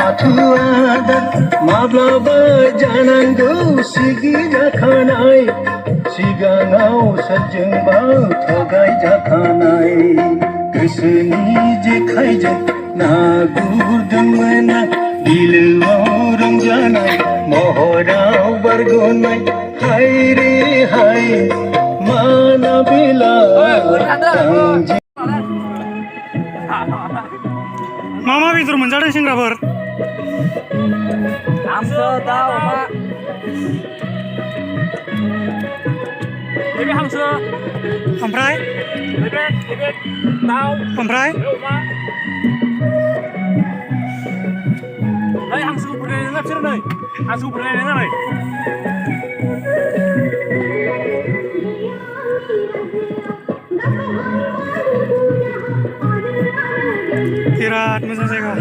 आदत माब्लाबा जानांगौ सिगि जाखानाय सिगाङाव सोरजोंबा थगाय जाखानाय गोसोनि जेखाइजों ना गुरदोंमोन आं बिलोआव रंजानाय महराव बारग'नाय हाय रे हाय मानाबिला मा मा बेदर मोनजादों सेंग्राफोर? हांसो दाउ अमा नैबे हांसो ओमफ्राय नैबे दाउ ओमफ्राय अमा नै हांसोखौ बुरनाय नङा बिसोर नै हांसोखौ बुरनाय नङा नै बिराद मोजां जायगा